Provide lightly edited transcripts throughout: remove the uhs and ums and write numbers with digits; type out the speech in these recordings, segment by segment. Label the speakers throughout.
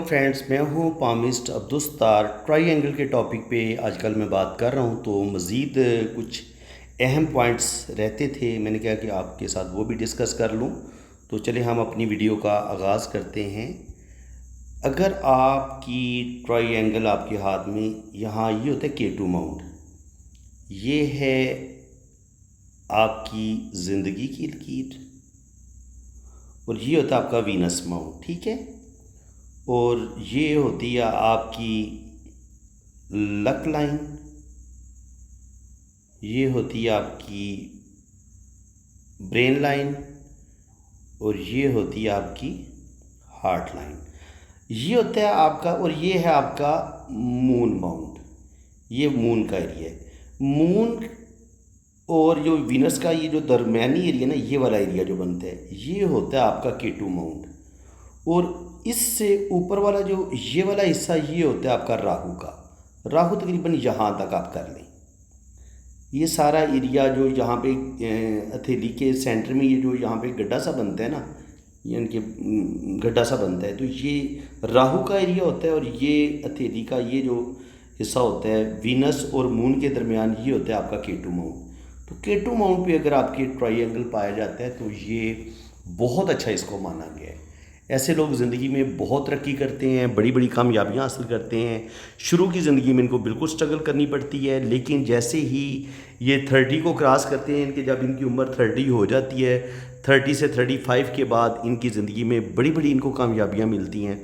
Speaker 1: Friends, मैं हूं palmist Abdussattar. Triangle के टॉपिक पे आजकल मैं बात कर रहा हूं, तो मज़ीद कुछ अहम पॉइंट्स रहते थे, मैंने कहा कि आपके साथ वो भी डिस्कस कर लूं। तो चलिए हम अपनी वीडियो का आगाज़ करते हैं। अगर आपकी ट्रायंगल आपके हाथ में, यहाँ ये होता है K2 माउंट, ये है आपकी ज़िंदगी की लकीर, और ये होता है आपका वीनस माउंट, ठीक है। और ये होती है आपकी लक लाइन, ये होती है आपकी ब्रेन लाइन, और ये होती है आपकी हार्ट लाइन। ये होता है आपका, और ये है आपका मून माउंट, ये मून का एरिया है। मून और जो वीनस का ये जो दरमियानी एरिया ना, ये वाला एरिया जो बनता है, ये होता है आपका K2 माउंट। और इससे ऊपर वाला जो ये वाला हिस्सा, ये होता है आपका राहु का। राहु तकरीबन यहाँ तक आप कर लें। ये सारा एरिया जो यहाँ पे हथेली के सेंटर में, ये जो यहाँ पे गड्ढा सा बनता है ना, यानी कि गड्ढा सा बनता है, तो ये राहु का एरिया होता है। और ये हथेली का ये जो हिस्सा होता है वीनस और मून के दरमियान, ये होता है आपका K2 माउंट। तो K2 माउंट पे अगर आपके ट्रायंगल पाया जाता है तो ये बहुत अच्छा इसको माना गया है। ऐसे लोग ज़िंदगी में बहुत तरक्की करते हैं, बड़ी बड़ी कामयाबियां हासिल करते हैं। शुरू की ज़िंदगी में इनको बिल्कुल स्ट्रगल करनी पड़ती है, लेकिन जैसे ही ये 30 को क्रॉस करते हैं, इनके जब इनकी उम्र 30 हो जाती है, 30 से 35 के बाद इनकी ज़िंदगी में बड़ी बड़ी इनको कामयाबियाँ मिलती हैं।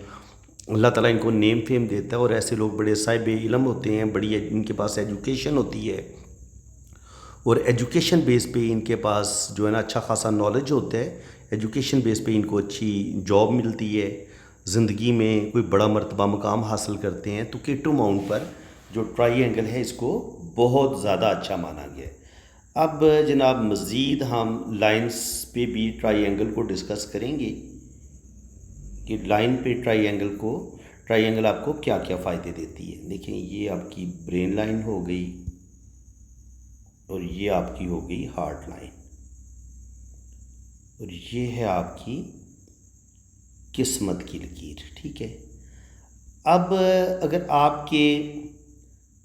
Speaker 1: अल्लाह ताला इनको नेम फेम देता है, और ऐसे लोग बड़े साहिब इल्म होते हैं, बड़ी इनके पास एजुकेशन होती है, और एजुकेशन बेस पे इनके पास जो है ना अच्छा खासा नॉलेज होता है। एजुकेशन बेस पे इनको अच्छी जॉब मिलती है, ज़िंदगी में कोई बड़ा मर्तबा मकाम हासिल करते हैं। तो K2 माउंट पर जो ट्रायंगल है, इसको बहुत ज़्यादा अच्छा माना गया है। अब जनाब मज़ीद हम लाइंस पे भी ट्रायंगल को डिस्कस करेंगे कि लाइन पे ट्रायंगल आपको क्या क्या फ़ायदे देती है। देखें, ये आपकी ब्रेन लाइन हो गई, और ये आपकी हो गई हार्ट लाइन, और ये है आपकी किस्मत की लकीर, ठीक है। अब अगर आपके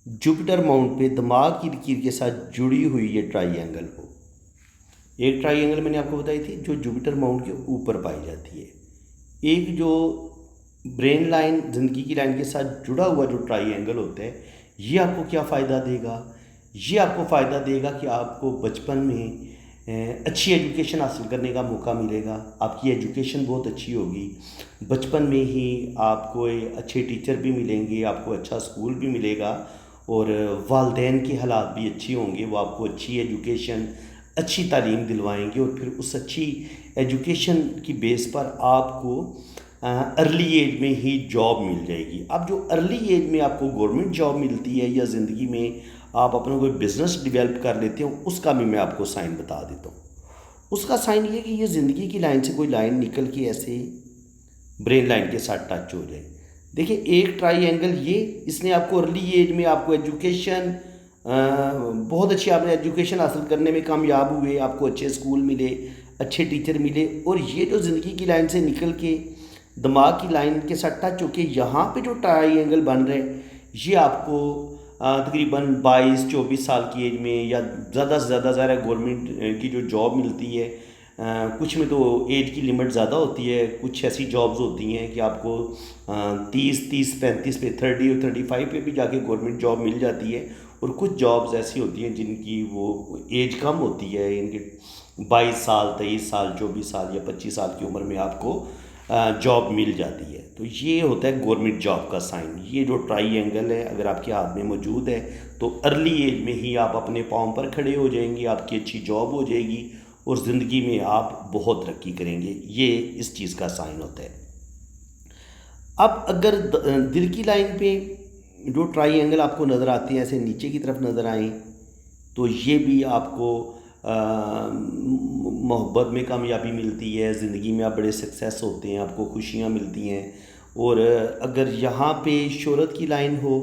Speaker 1: जुपिटर माउंट पे दिमाग की लकीर के साथ जुड़ी हुई ये ट्रायंगल हो, एक ट्रायंगल मैंने आपको बताई थी जो जुपिटर माउंट के ऊपर पाई जाती है, एक जो ब्रेन लाइन ज़िंदगी की लाइन के साथ जुड़ा हुआ जो ट्रायंगल होता है, ये आपको क्या फ़ायदा देगा? ये आपको फ़ायदा देगा कि आपको बचपन में अच्छी एजुकेशन हासिल करने का मौका मिलेगा। आपकी एजुकेशन बहुत अच्छी होगी, बचपन में ही आपको अच्छे टीचर भी मिलेंगे, आपको अच्छा स्कूल भी मिलेगा, और वालदैन के हालात भी अच्छे होंगे। वो आपको अच्छी एजुकेशन, अच्छी तालीम दिलवाएंगे, और फिर उस अच्छी एजुकेशन की बेस पर आपको अर्ली एज में ही जॉब मिल जाएगी। अब जो अर्ली एज में आपको गवर्नमेंट जॉब मिलती है, या ज़िंदगी में आप अपना कोई बिज़नेस डेवलप कर लेते हो, उसका भी मैं आपको साइन बता देता हूँ। उसका साइन ये कि ये ज़िंदगी की लाइन से कोई लाइन निकल के ऐसे ब्रेन लाइन के साथ टच हो जाए। देखिए, एक ट्रायंगल ये, इसने आपको अर्ली एज में आपको एजुकेशन, बहुत अच्छी आपने एजुकेशन हासिल करने में कामयाब हुए, आपको अच्छे स्कूल मिले, अच्छे टीचर मिले, और ये जो ज़िंदगी की लाइन से निकल के दिमाग की लाइन के साथ टच होके यहाँ पे जो ट्रायंगल बन रहे हैं, ये आपको तकरीबन 22-24 साल की एज में, या ज़्यादा से ज़्यादा गवर्नमेंट की जो जॉब मिलती है, कुछ में तो एज की लिमिट ज़्यादा होती है, कुछ ऐसी जॉब्स होती हैं कि आपको 30-35 पे, 30 और 35 पे भी जाके गवर्नमेंट जॉब मिल जाती है। और कुछ जॉब्स ऐसी होती हैं जिनकी वो एज कम होती है, इनकी 22 साल, 23 साल, 24 साल या 25 साल की उम्र में आपको जॉब मिल जाती है। तो ये होता है गवर्नमेंट जॉब का साइन। ये जो ट्रायंगल है अगर आपके हाथ में मौजूद है, तो अर्ली एज में ही आप अपने पाँव पर खड़े हो जाएंगे, आपकी अच्छी जॉब हो जाएगी, और ज़िंदगी में आप बहुत तरक्की करेंगे। ये इस चीज़ का साइन होता है। अब अगर दिल की लाइन पे जो ट्रायंगल आपको नज़र आते हैं, ऐसे नीचे की तरफ नज़र आएँ, तो ये भी आपको मोहब्बत में कामयाबी मिलती है, ज़िंदगी में आप बड़े सक्सेस होते हैं, आपको खुशियाँ मिलती हैं। और अगर यहाँ पे शोहरत की लाइन हो,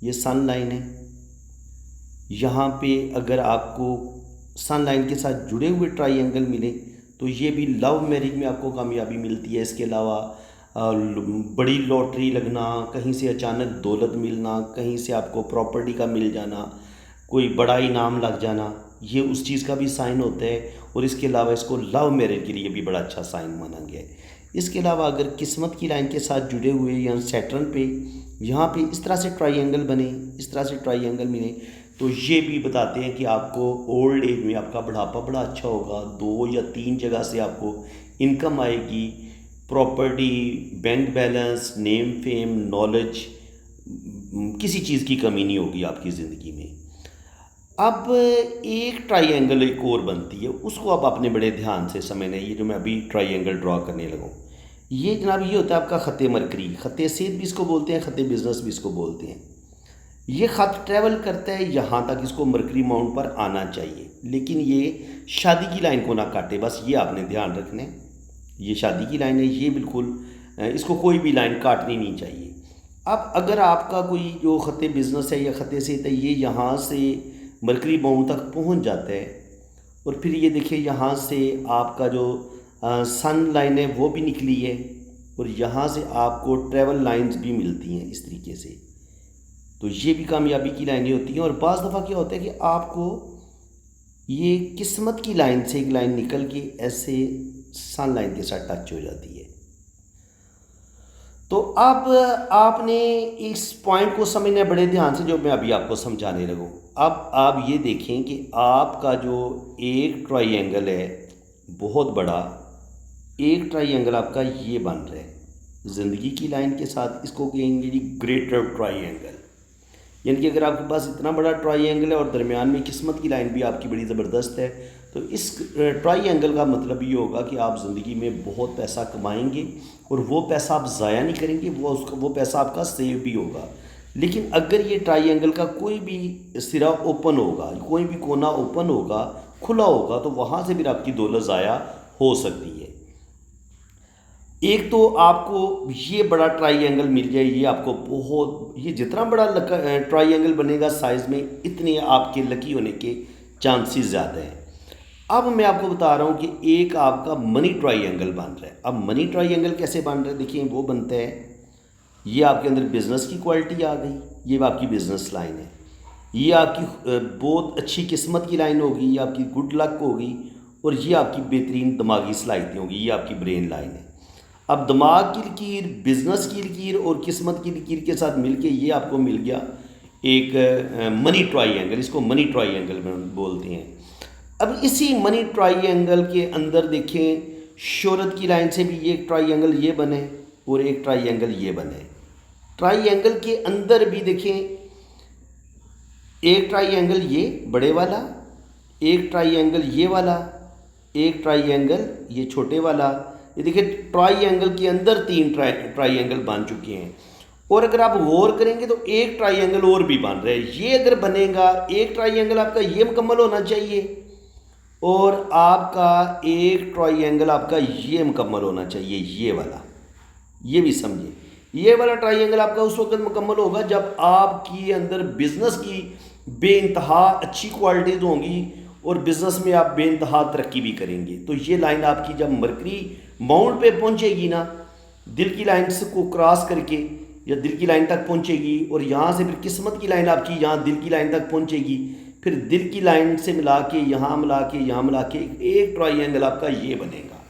Speaker 1: ये सन लाइन है, यहाँ पे अगर आपको सन लाइन के साथ जुड़े हुए ट्रायंगल मिले, तो ये भी लव मैरिज में आपको कामयाबी मिलती है। इसके अलावा बड़ी लॉटरी लगना, कहीं से अचानक दौलत मिलना, कहीं से आपको प्रॉपर्टी का मिल जाना, कोई बड़ा इनाम लग जाना, ये उस चीज़ का भी साइन होता है। और इसके अलावा इसको लव मैरिज के लिए भी बड़ा अच्छा साइन माना गया है। इसके अलावा अगर किस्मत की लाइन के साथ जुड़े हुए या सैटर्न पे यहाँ पे इस तरह से ट्राइंगल बने, इस तरह से ट्राइंगल मिले, तो ये भी बताते हैं कि आपको ओल्ड एज में आपका बुढ़ापा बड़ा अच्छा होगा। 2 या 3 जगह से आपको इनकम आएगी, property, bank balance, name fame, knowledge, किसी चीज़ की कमी नहीं होगी आपकी ज़िंदगी में। अब एक ट्राइंगल एक और बनती है, उसको आप अपने बड़े ध्यान से समझना। ये जो मैं अभी ट्राइंगल ड्रॉ करने लगा हूँ, ये जनाब ये होता है आपका ख़त मरकरी। ख़त सेहत भी इसको बोलते हैं, ख़त बिज़नेस भी इसको बोलते हैं। ये ख़त ट्रैवल करता है यहाँ तक, इसको मरकरी माउंट पर आना चाहिए, लेकिन ये शादी की लाइन को ना काटे, बस ये आपने ध्यान रखना है। ये शादी की लाइन है, ये बिल्कुल इसको कोई भी लाइन काटनी नहीं चाहिए। अब अगर आपका कोई जो ख़त बिज़नेस है या ख़त सेहत है, ये यहाँ से मरकरी माउंट तक पहुँच जाता है, और फिर ये देखिए यहाँ से आपका जो सन लाइन है वो भी निकली है, और यहाँ से आपको ट्रैवल लाइंस भी मिलती हैं इस तरीके से। तो ये भी कामयाबी की लाइनें होती हैं। और बाज़ दफ़ा क्या होता है कि आपको ये किस्मत की लाइन से एक लाइन निकल के ऐसे सन लाइन के साथ टच हो जाती है। तो अब आपने इस पॉइंट को समझना है बड़े ध्यान से, जो मैं अभी आपको समझाने लगूँ। अब आप ये देखें कि आपका जो एक ट्राइंगल है बहुत बड़ा, एक ट्राइंगल आपका ये बन रहा है ज़िंदगी की लाइन के साथ, इसको कहेंगे जी ग्रेटर ट्राइंगल। यानी कि अगर आपके पास इतना बड़ा ट्राइंगल है और दरमियान में किस्मत की लाइन भी आपकी बड़ी ज़बरदस्त है, तो इस ट्राइंगल का मतलब ये होगा कि आप ज़िंदगी में बहुत पैसा कमाएंगे, और वो पैसा आप ज़ाया नहीं करेंगे, वो पैसा आपका सेव भी होगा। लेकिन अगर ये ट्राइंगल का कोई भी सिरा ओपन होगा, कोई भी कोना ओपन होगा, खुला होगा, तो वहाँ से फिर आपकी दौलत ज़ाया हो सकती है। एक तो आपको ये बड़ा ट्राइंगल मिल जाए, ये आपको बहुत, ये जितना बड़ा ट्राइंगल बनेगा साइज़ में, इतने आपके लकी होने के चांसेस ज़्यादा हैं। अब मैं आपको बता रहा हूँ कि एक आपका मनी ट्राइंगल बन रहा है। अब मनी ट्राइंगल कैसे बन रहा है, देखिए वो बनता है, ये आपके अंदर बिज़नेस की क्वालिटी आ गई, ये आपकी बिज़नेस लाइन है, ये आपकी बहुत अच्छी किस्मत की लाइन होगी, ये आपकी गुड लक होगी, और ये आपकी बेहतरीन दिमागी सलाहियतें होगी, ये आपकी ब्रेन लाइन है। अब दिमाग की लकीर, बिज़नेस की लकीर और किस्मत की लकीर के साथ मिलके ये आपको मिल गया एक मनी ट्राइंगल, इसको मनी ट्राइंगल बोलते हैं। अब इसी मनी ट्राइंगल के अंदर देखें, शोहरत की लाइन से भी ये एक ट्राइंगल ये बने और एक ट्राइंगल ये बने। ट्राइंगल के अंदर भी देखें, एक ट्राइंगल ये बड़े वाला, एक ट्राइंगल ये वाला, एक ट्राइंगल ये छोटे वाला। ये देखिए ट्राइंगल के अंदर 3 ट्राइंगल बन चुके हैं। और अगर आप गौर करेंगे तो एक ट्राइंगल और भी बन रहा है। ये अगर बनेगा, एक ट्राइंगल आपका ये मुकम्मल होना चाहिए, और आपका एक ट्राइंगल आपका ये मुकम्मल होना चाहिए, ये वाला। ये भी समझिए, ये वाला ट्राइंगल आपका उस वक्त मुकम्मल होगा जब आपके अंदर बिज़नेस की बेइंतहा अच्छी क्वालिटीज़ होंगी और बिज़नेस में आप बेइंतहा तरक्की भी करेंगे। तो ये लाइन आपकी जब मरकरी माउंट पे पहुंचेगी ना, दिल की लाइन को क्रॉस करके या दिल की लाइन तक पहुंचेगी, और यहाँ से फिर किस्मत की लाइन आपकी यहाँ दिल की लाइन तक पहुंचेगी, फिर दिल की लाइन से मिला के यहाँ मिला के यहाँ मिला के एक ट्राइंगल आपका ये बनेगा।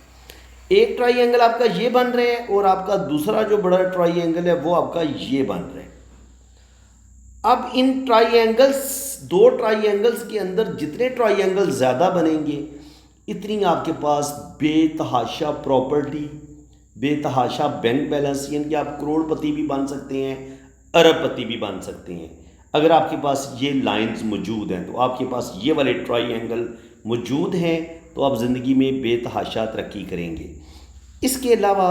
Speaker 1: एक ट्राइंगल आपका ये बन रहा है, और आपका दूसरा जो बड़ा ट्राइंगल है वो आपका ये बन रहा है। अब इन ट्राइंगल्स, 2 ट्राइंगल्स के अंदर जितने ट्राइंगल ज़्यादा बनेंगे, इतनी आपके पास बेतहाशा प्रॉपर्टी, बेतहाशा बैंक बैलेंस, यानी कि आप करोड़पति भी बन सकते हैं, अरबपति भी बन सकते हैं। अगर आपके पास ये लाइंस मौजूद हैं, तो आपके पास ये वाले ट्राइंगल मौजूद हैं, तो आप ज़िंदगी में बेतहाशा तरक्की करेंगे। इसके अलावा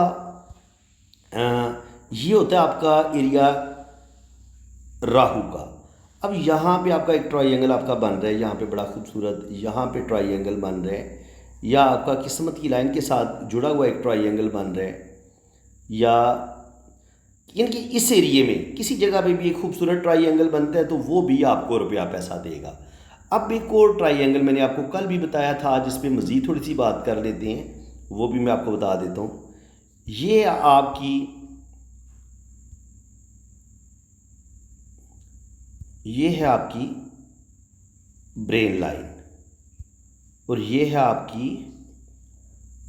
Speaker 1: ये होता है आपका एरिया राहु का। अब यहाँ पे आपका एक ट्राइंगल आपका बन रहा है, यहाँ पे बड़ा खूबसूरत, यहाँ पे ट्राइंगल बन रहा है, या आपका किस्मत की लाइन के साथ जुड़ा हुआ एक ट्राइंगल बन रहा है, या यानी कि इस एरिए में किसी जगह पे भी एक खूबसूरत ट्राइंगल बनता है, तो वो भी आपको रुपया पैसा देगा। अब एक और ट्राइंगल मैंने आपको कल भी बताया था, जिस पे मज़ीद थोड़ी सी बात कर लेते हैं, वो भी मैं आपको बता देता हूँ। ये आपकी ये है आपकी ब्रेन लाइन और ये है आपकी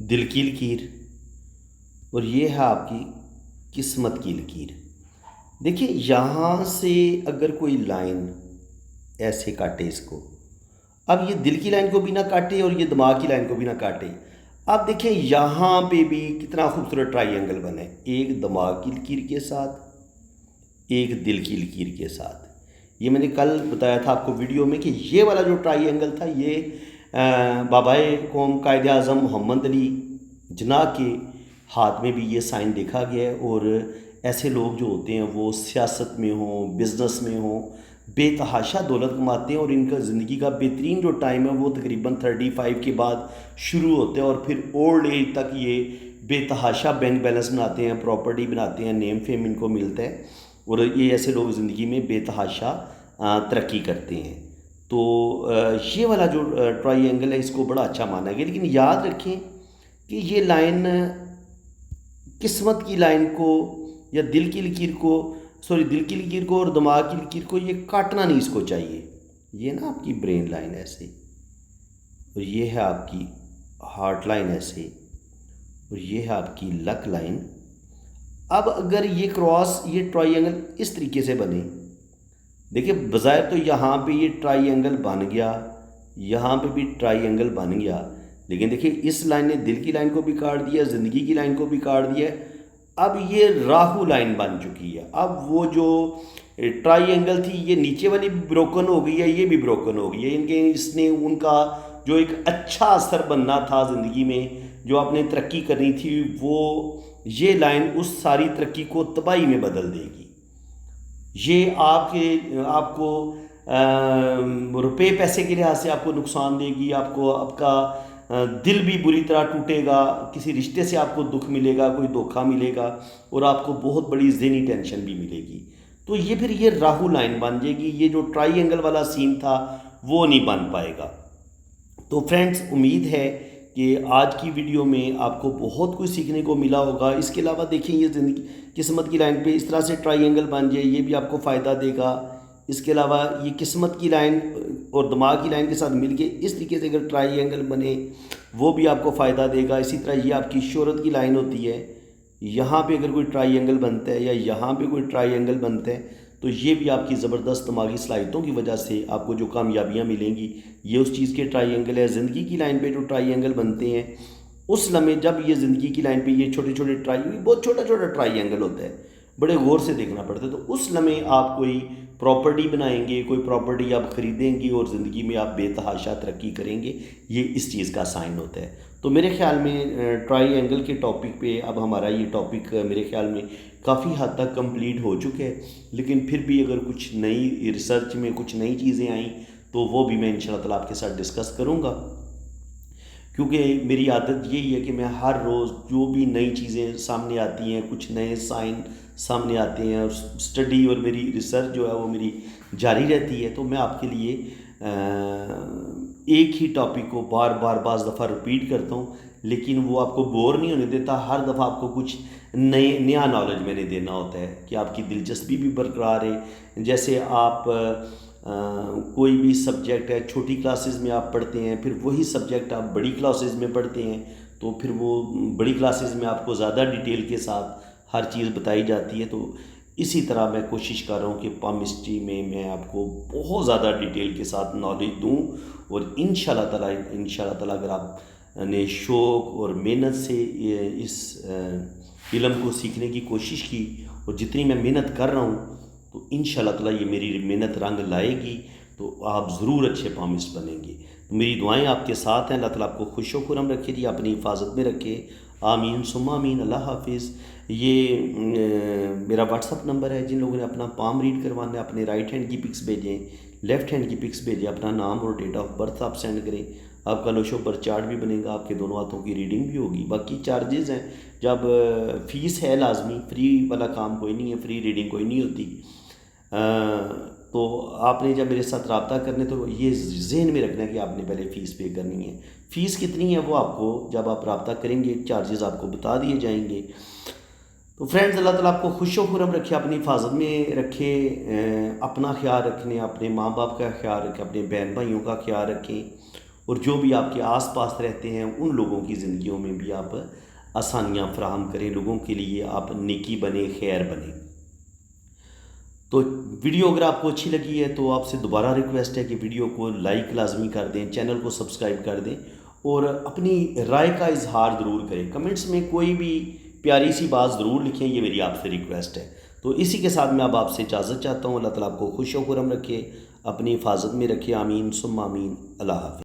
Speaker 1: दिल की लकीर और ये है आपकी किस्मत की लकीर। देखिए यहाँ से अगर कोई लाइन ऐसे काटे इसको, अब ये दिल की लाइन को भी ना काटे और ये दिमाग की लाइन को भी ना काटे। अब देखिए यहाँ पे भी कितना खूबसूरत ट्राइंगल बना है, एक दिमाग की लकीर के साथ एक दिल की लकीर के साथ। ये मैंने कल बताया था आपको वीडियो में कि ये वाला जो ट्राइंगल था ये बाबाए कौम कायद आज़म मोहम्मद अली जिन्ना के हाथ में भी ये साइन देखा गया है। और ऐसे लोग जो होते हैं वो सियासत में हों, बिज़नेस में हों, बेतहाशा दौलत कमाते हैं और इनका ज़िंदगी का बेहतरीन जो टाइम है वो तकरीबन 35 के बाद शुरू होते हैं और फिर ओल्ड एज तक ये बेतहाशा बैंक बैलेंस बनाते हैं, प्रॉपर्टी बनाते हैं, नेम फेम इनको मिलता है और ये ऐसे लोग ज़िंदगी में बेतहाशा तरक्की करते हैं। तो ये वाला जो ट्राइंगल है इसको बड़ा अच्छा माना गया। लेकिन याद रखें कि ये लाइन किस्मत की लाइन को या दिल की लकीर को, दिल की लकीर को और दिमाग की लकीर को ये काटना नहीं इसको चाहिए। ये ना आपकी ब्रेन लाइन ऐसे और ये है आपकी हार्ट लाइन ऐसे और ये है आपकी लक लाइन। अब अगर ये क्रॉस ये ट्राइंगल इस तरीके से बने, देखिए बज़ाहिर तो यहाँ पे ये ट्राइंगल बन गया, यहाँ पे भी ट्राइंगल बन गया, लेकिन देखिए इस लाइन ने दिल की लाइन को भी काट दिया, ज़िंदगी की लाइन को भी काट दिया। अब ये राहु लाइन बन चुकी है। अब वो जो ट्राइंगल थी ये नीचे वाली ब्रोकन हो गई है, ये भी ब्रोकन हो गई है। इनके इसने उनका जो एक अच्छा असर बनना था ज़िंदगी में, जो आपने तरक्की करनी थी, वो ये लाइन उस सारी तरक्की को तबाही में बदल देगी। ये आपको रुपए पैसे के लिहाज से आपको नुकसान देगी, आपको आपका दिल भी बुरी तरह टूटेगा, किसी रिश्ते से आपको दुख मिलेगा, कोई धोखा मिलेगा और आपको बहुत बड़ी ज़हनी टेंशन भी मिलेगी। तो ये फिर ये राहु लाइन बन जाएगी, ये जो ट्राइंगल वाला सीन था वो नहीं बन पाएगा। तो फ्रेंड्स उम्मीद है कि आज की वीडियो में आपको बहुत कुछ सीखने को मिला होगा। इसके अलावा देखिए ये ज़िंदगी किस्मत की लाइन पे इस तरह से ट्राइंगल बन जाए, ये भी आपको फ़ायदा देगा। इसके अलावा ये किस्मत की लाइन और दिमाग की लाइन के साथ मिलके इस तरीके से अगर ट्राइंगल बने वो भी आपको फ़ायदा देगा। इसी तरह ये आपकी शोहरत की लाइन होती है, यहाँ पे अगर कोई ट्राइंगल बनता है या यहाँ पे कोई ट्राइंगल बनता है तो ये भी आपकी ज़बरदस्त दिमागी सलाहियतों की वजह से आपको जो कामयाबियाँ मिलेंगी ये उस चीज़ के ट्राइंगल है। ज़िंदगी की लाइन पे जो ट्राइंगल बनते हैं उस लम्हे जब ये ज़िंदगी की लाइन पे ये छोटे छोटे बहुत छोटा छोटा ट्राइंगल होता है, बड़े गौर से देखना पड़ता है। तो उस लम्हे आप कोई प्रॉपर्टी बनाएंगे, कोई प्रॉपर्टी आप ख़रीदेंगे और ज़िंदगी में आप बेतहाशा तरक्की करेंगे, ये इस चीज़ का साइन होता है। तो मेरे ख्याल में ट्राइंगल के टॉपिक पे अब हमारा ये टॉपिक मेरे ख्याल में काफ़ी हद तक कंप्लीट हो चुके हैं। लेकिन फिर भी अगर कुछ नई रिसर्च में कुछ नई चीज़ें आई तो वो भी मैं इंशाल्लाह ताला आपके साथ डिस्कस करूँगा, क्योंकि मेरी आदत यही है कि मैं हर रोज़ जो भी नई चीज़ें सामने आती हैं, कुछ नए साइन सामने आते हैं और स्टडी और मेरी रिसर्च जो है वो मेरी जारी रहती है। तो मैं आपके लिए एक ही टॉपिक को बार बार बाज़ दफ़ा रिपीट करता हूँ, लेकिन वो आपको बोर नहीं होने देता। हर दफ़ा आपको कुछ नया नॉलेज मैंने देना होता है कि आपकी दिलचस्पी भी बरकरार है। जैसे आप कोई भी सब्जेक्ट है, छोटी क्लासेस में आप पढ़ते हैं, फिर वही सब्जेक्ट आप बड़ी क्लासेस में पढ़ते हैं, तो फिर वो बड़ी क्लासेस में आपको ज़्यादा डिटेल के साथ हर चीज़ बताई जाती है। तो इसी तरह मैं कोशिश कर रहा हूँ कि पामिस्ट्री में मैं आपको बहुत ज़्यादा डिटेल के साथ नॉलेज दूँ और इंशाल्लाह ताला अगर आपने शौक़ और मेहनत से इस इल्म को सीखने की कोशिश की और जितनी मैं मेहनत कर रहा हूँ तो इंशाल्लाह ताला ये मेरी मेहनत रंग लाएगी, तो आप ज़रूर अच्छे पामिस्ट बनेंगे। तो मेरी दुआएं आपके साथ हैं। अल्लाह ताला आपको खुश व खुरम रखे जी, अपनी हिफाजत में रखे। आमीन सुम्मा आमीन। अल्लाह हाफिज़। ये मेरा व्हाट्सअप नंबर है, जिन लोगों ने अपना पाम रीड करवाना है अपने राइट हैंड की पिक्स भेजें, लेफ़्ट हैंड की पिक्स भेजें, अपना नाम और डेट ऑफ बर्थ आप सेंड करें। आपका लोशो पर चार्ट भी बनेगा, आपके दोनों हाथों की रीडिंग भी होगी। बाकी चार्जेस हैं, जब फ़ीस है लाजमी, फ्री वाला काम कोई नहीं है, फ्री रीडिंग कोई नहीं होती। तो आपने जब मेरे साथ रब्ता करने तो ये जहन में रखना है कि आपने पहले फ़ीस पे करनी है। फ़ीस कितनी है वो आपको जब आप रब्ता करेंगे चार्जेस आपको बता दिए जाएंगे। तो फ्रेंड्स, अल्लाह ताला आपको खुश व खुरम रखे, अपनी हिफाजत में रखे, अपना ख्याल रखने, अपने माँ बाप का ख्याल रखें, अपने बहन भाइयों का ख्याल रखें और जो भी आपके आस पास रहते हैं उन लोगों की ज़िंदगियों में भी आप आसानियाँ फराहम करें, लोगों के लिए आप नेकी बने, खैर बने। तो वीडियो अगर आपको अच्छी लगी है तो आपसे दोबारा रिक्वेस्ट है कि वीडियो को लाइक लाजमी कर दें, चैनल को सब्सक्राइब कर दें और अपनी राय का इजहार ज़रूर करें। कमेंट्स में कोई भी प्यारी सी बात ज़रूर लिखें, ये मेरी आपसे रिक्वेस्ट है। तो इसी के साथ मैं अब आपसे इजाज़त चाहता हूँ। अल्लाह ताला आपको खुश व खुरम रखे, अपनी हिफाजत में रखे। आमीन सुम्मा आमीन। अल्लाह हाफ़िज़।